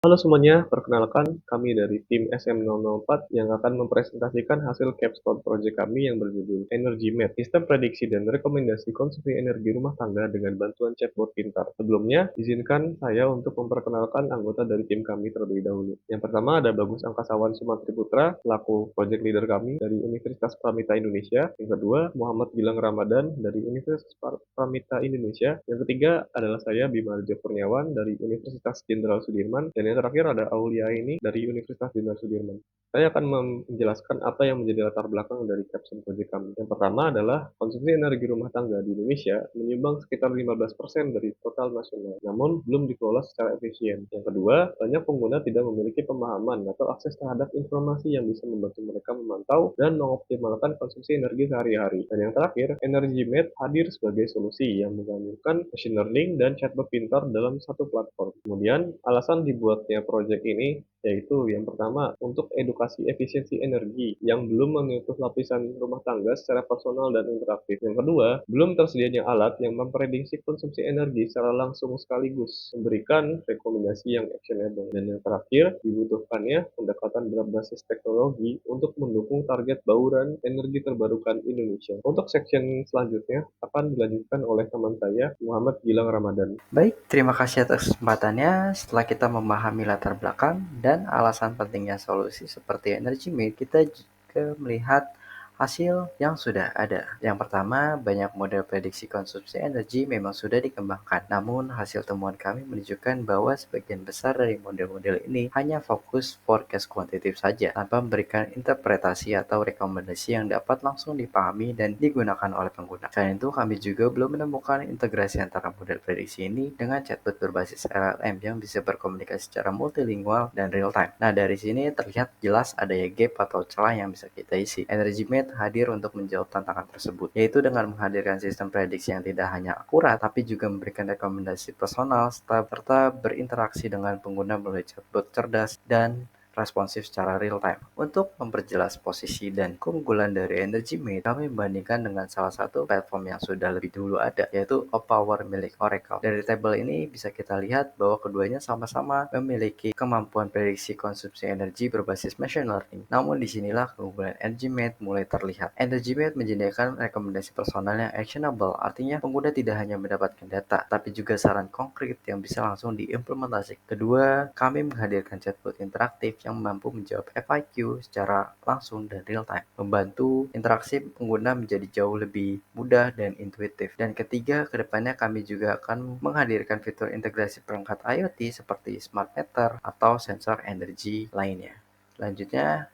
Halo semuanya, perkenalkan kami dari tim SM004 yang akan mempresentasikan hasil capstone project kami yang berjudul Energy Map, sistem prediksi dan rekomendasi konsumsi energi rumah tangga dengan bantuan chatbot pintar. Sebelumnya, izinkan saya untuk memperkenalkan anggota dari tim kami terlebih dahulu. Yang pertama ada Bagus Angkasawan Sumantri Putra, selaku project leader kami dari Universitas Pramita Indonesia. Yang kedua, Muhammad Gilang Ramadan dari Universitas Pramita Indonesia. Yang ketiga adalah saya Bima Arjo Kurniawan dari Universitas Jenderal Sudirman. Dan yang terakhir ada Aulia ini dari Universitas Jenderal Sudirman. Saya akan menjelaskan apa yang menjadi latar belakang dari capstone project kami. Yang pertama adalah konsumsi energi rumah tangga di Indonesia menyumbang sekitar 15% dari total nasional, namun belum dikelola secara efisien. Yang kedua, banyak pengguna tidak memiliki pemahaman atau akses terhadap informasi yang bisa membantu mereka memantau dan mengoptimalkan konsumsi energi sehari-hari. Dan yang terakhir, EnergyMate hadir sebagai solusi yang menggabungkan machine learning dan chatbot pintar dalam satu platform. Kemudian, alasan dibuatnya proyek ini yaitu yang pertama untuk edukasi efisiensi energi yang belum menyentuh lapisan rumah tangga secara personal dan interaktif. Yang kedua, belum tersedianya alat yang memprediksi konsumsi energi secara langsung sekaligus, memberikan rekomendasi yang actionable. Dan yang terakhir, dibutuhkannya pendekatan berbasis teknologi untuk mendukung target bauran energi terbarukan Indonesia. Untuk section selanjutnya akan dilanjutkan oleh teman saya, Muhammad Gilang Ramadan. Baik, terima kasih atas kesempatannya. Setelah kita memahami latar belakang dan alasan pentingnya solusi seperti Energy Mate, kita juga melihat hasil yang sudah ada. Yang pertama, banyak model prediksi konsumsi energi memang sudah dikembangkan. Namun, hasil temuan kami menunjukkan bahwa sebagian besar dari model-model ini hanya fokus forecast kuantitatif saja, tanpa memberikan interpretasi atau rekomendasi yang dapat langsung dipahami dan digunakan oleh pengguna. Selain itu, kami juga belum menemukan integrasi antara model prediksi ini dengan chatbot berbasis LLM yang bisa berkomunikasi secara multilingual dan real-time. Nah, dari sini terlihat jelas adanya gap atau celah yang bisa kita isi. EnergyMate hadir untuk menjawab tantangan tersebut, yaitu dengan menghadirkan sistem prediksi yang tidak hanya akurat, tapi juga memberikan rekomendasi personal serta berinteraksi dengan pengguna melalui chatbot cerdas dan responsif secara real time. Untuk memperjelas posisi dan keunggulan dari EnergyMate, kami membandingkan dengan salah satu platform yang sudah lebih dulu ada, yaitu Opower milik Oracle. Dari tabel ini bisa kita lihat bahwa keduanya sama-sama memiliki kemampuan prediksi konsumsi energi berbasis machine learning. Namun disinilah keunggulan EnergyMate mulai terlihat. EnergyMate menyediakan rekomendasi personal yang actionable, artinya pengguna tidak hanya mendapatkan data, tapi juga saran konkret yang bisa langsung diimplementasikan. Kedua, kami menghadirkan chatbot interaktif yang mampu menjawab FAQ secara langsung dan real time, membantu interaksi pengguna menjadi jauh lebih mudah dan intuitif. Dan ketiga, kedepannya kami juga akan menghadirkan fitur integrasi perangkat IoT seperti smart meter atau sensor energi lainnya. Selanjutnya,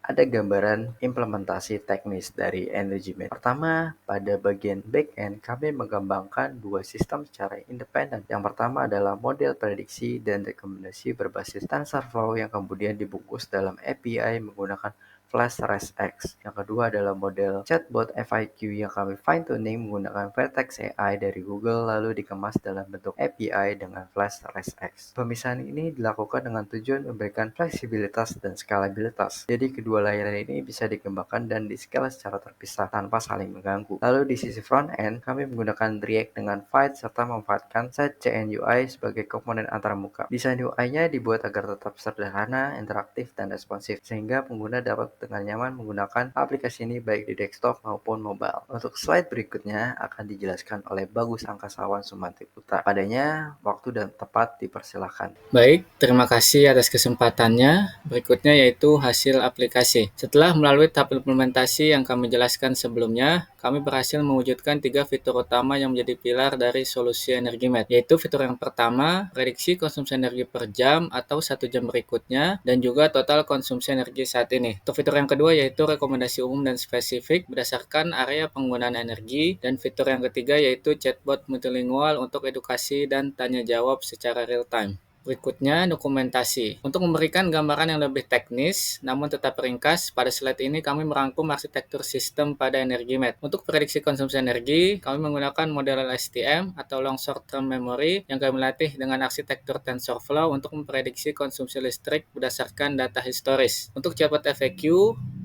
ada gambaran implementasi teknis dari EnergyMate. Pertama, pada bagian backend, kami mengembangkan dua sistem secara independen. Yang pertama adalah model prediksi dan rekomendasi berbasis TensorFlow yang kemudian dibungkus dalam API menggunakan Flash ResX. Yang kedua adalah model chatbot FAQ yang kami fine-tuning menggunakan Vertex AI dari Google lalu dikemas dalam bentuk API dengan Flash ResX. Pemisahan ini dilakukan dengan tujuan memberikan fleksibilitas dan skalabilitas. Jadi kedua layanan ini bisa dikembangkan dan di-scale secara terpisah tanpa saling mengganggu. Lalu di sisi front-end, kami menggunakan React dengan Vite serta memanfaatkan SetCNUI sebagai komponen antarmuka. Desain UI-nya dibuat agar tetap sederhana, interaktif, dan responsif, sehingga pengguna dapat dengan nyaman menggunakan aplikasi ini baik di desktop maupun mobile. Untuk slide berikutnya akan dijelaskan oleh Bagus Angkasawan Sumantri Putra. Padanya, waktu dan tepat dipersilakan. Baik, terima kasih atas kesempatannya. Berikutnya yaitu hasil aplikasi. Setelah melalui tahap implementasi yang kami jelaskan sebelumnya, kami berhasil mewujudkan 3 fitur utama yang menjadi pilar dari solusi EnergyMate, yaitu fitur yang pertama, prediksi konsumsi energi per jam atau 1 jam berikutnya, dan juga total konsumsi energi saat ini. Untuk fitur yang kedua yaitu rekomendasi umum dan spesifik berdasarkan area penggunaan energi, dan fitur yang ketiga yaitu chatbot multilingual untuk edukasi dan tanya jawab secara real time. Berikutnya, dokumentasi. Untuk memberikan gambaran yang lebih teknis, namun tetap ringkas, pada slide ini kami merangkum arsitektur sistem pada EnergyMate. Untuk prediksi konsumsi energi, kami menggunakan model LSTM atau Long Short Term Memory yang kami latih dengan arsitektur TensorFlow untuk memprediksi konsumsi listrik berdasarkan data historis. Untuk chatbot FAQ,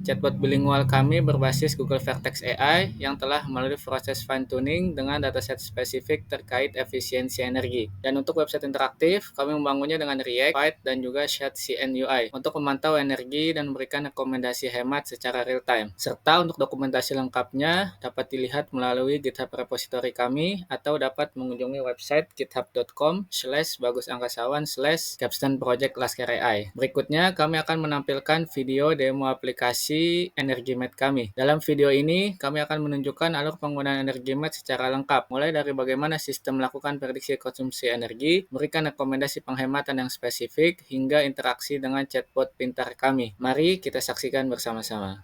Chatbot bilingual kami berbasis Google Vertex AI yang telah melalui proses fine-tuning dengan dataset spesifik terkait efisiensi energi. Dan untuk website interaktif, kami membangunnya dengan React, Python, dan juga Shadcn UI untuk memantau energi dan memberikan rekomendasi hemat secara real-time. Serta untuk dokumentasi lengkapnya dapat dilihat melalui GitHub repository kami atau dapat mengunjungi website github.com/bagusangkasawan/capstone project Lasker AI. Berikutnya, kami akan menampilkan video demo aplikasi EnergiMed kami. Dalam video ini, kami akan menunjukkan alur penggunaan EnergiMed secara lengkap, mulai dari bagaimana sistem melakukan prediksi konsumsi energi, memberikan rekomendasi penghematan yang spesifik, hingga interaksi dengan chatbot pintar kami. Mari kita saksikan bersama-sama.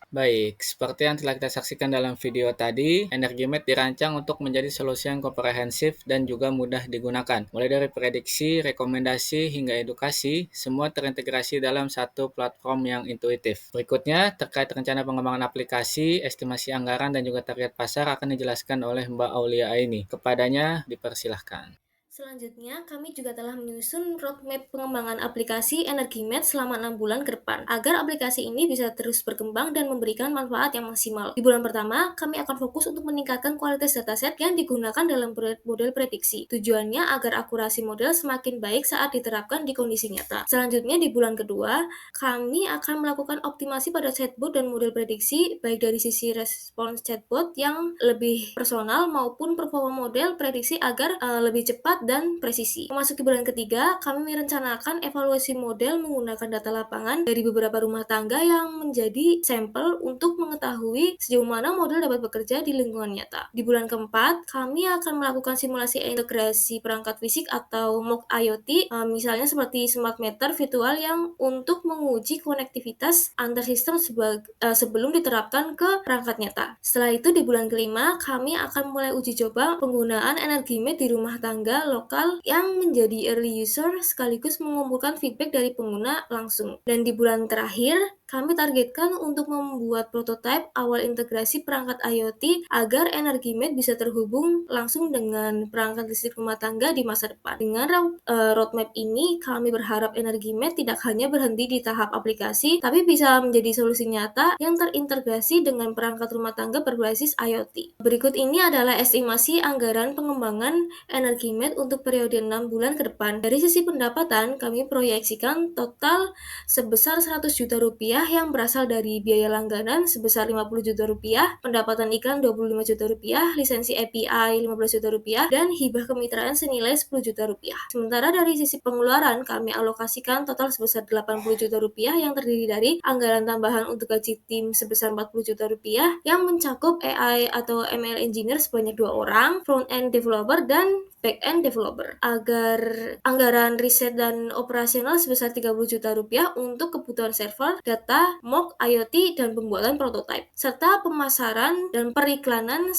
Baik, seperti yang telah kita saksikan dalam video tadi, EnergiMed dirancang untuk menjadi solusi yang komprehensif dan juga mudah digunakan. Mulai dari prediksi, rekomendasi, hingga edukasi, semua terintegrasi dalam satu platform yang intuitif. Berikutnya, terkait rencana pengembangan aplikasi, estimasi anggaran, dan juga target pasar akan dijelaskan oleh Mbak Aulia Aini. Kepadanya, dipersilahkan. Selanjutnya, kami juga telah menyusun roadmap pengembangan aplikasi EnergiMed selama 6 bulan ke depan, agar aplikasi ini bisa terus berkembang dan memberikan manfaat yang maksimal. Di bulan pertama, kami akan fokus untuk meningkatkan kualitas dataset yang digunakan dalam model prediksi. Tujuannya agar akurasi model semakin baik saat diterapkan di kondisi nyata. Selanjutnya, di bulan kedua, kami akan melakukan optimasi pada chatbot dan model prediksi, baik dari sisi respons chatbot yang lebih personal maupun performa model prediksi agar lebih cepat dan presisi. Memasuki bulan ketiga, kami merencanakan evaluasi model menggunakan data lapangan dari beberapa rumah tangga yang menjadi sampel untuk mengetahui sejauh mana model dapat bekerja di lingkungan nyata. Di bulan keempat, kami akan melakukan simulasi integrasi perangkat fisik atau mock IoT, misalnya seperti smart meter virtual yang untuk menguji konektivitas antar sistem sebelum diterapkan ke perangkat nyata. Setelah itu, di bulan kelima, kami akan mulai uji coba penggunaan EnergiMed di rumah tangga lokal yang menjadi early user sekaligus mengumpulkan feedback dari pengguna langsung. Dan di bulan terakhir, kami targetkan untuk membuat prototipe awal integrasi perangkat IoT agar EnergiMed bisa terhubung langsung dengan perangkat listrik rumah tangga di masa depan. Dengan roadmap ini, kami berharap EnergiMed tidak hanya berhenti di tahap aplikasi, tapi bisa menjadi solusi nyata yang terintegrasi dengan perangkat rumah tangga berbasis IoT. Berikut ini adalah estimasi anggaran pengembangan EnergiMed untuk periode 6 bulan ke depan. Dari sisi pendapatan, kami proyeksikan total sebesar 100 juta rupiah yang berasal dari biaya langganan sebesar 50 juta rupiah, pendapatan iklan 25 juta rupiah, lisensi API 15 juta rupiah, dan hibah kemitraan senilai 10 juta rupiah. Sementara dari sisi pengeluaran, kami alokasikan total sebesar 80 juta rupiah yang terdiri dari anggaran tambahan untuk gaji tim sebesar 40 juta rupiah yang mencakup AI atau ML engineer sebanyak 2 orang, front-end developer, dan back-end developer. Agar anggaran riset dan operasional sebesar 30 juta rupiah untuk kebutuhan server, data, mock, IoT, dan pembuatan prototipe, serta pemasaran dan periklanan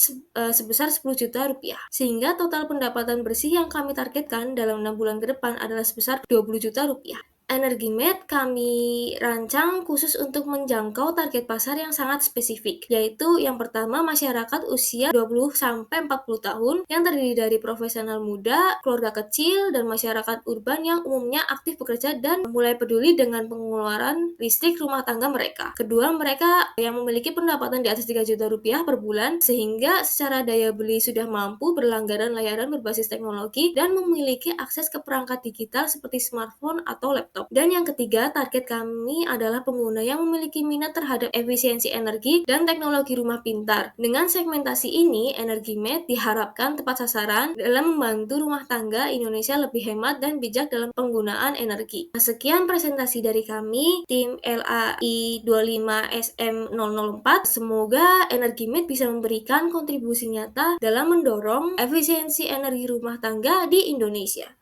sebesar 10 juta rupiah. Sehingga total pendapatan bersih yang kami targetkan dalam 6 bulan ke depan adalah sebesar 20 juta rupiah. EnergiMed kami rancang khusus untuk menjangkau target pasar yang sangat spesifik, yaitu yang pertama masyarakat usia 20-40 tahun yang terdiri dari profesional muda, keluarga kecil, dan masyarakat urban yang umumnya aktif bekerja dan mulai peduli dengan pengeluaran listrik rumah tangga mereka. Kedua, mereka yang memiliki pendapatan di atas 3 juta rupiah per bulan sehingga secara daya beli sudah mampu berlangganan layanan berbasis teknologi dan memiliki akses ke perangkat digital seperti smartphone atau laptop. laptop. Dan yang ketiga, target kami adalah pengguna yang memiliki minat terhadap efisiensi energi dan teknologi rumah pintar. Dengan segmentasi ini, EnergiMate diharapkan tepat sasaran dalam membantu rumah tangga Indonesia lebih hemat dan bijak dalam penggunaan energi. Nah, sekian presentasi dari kami, tim LAI 25SM004. Semoga EnergiMate bisa memberikan kontribusi nyata dalam mendorong efisiensi energi rumah tangga di Indonesia.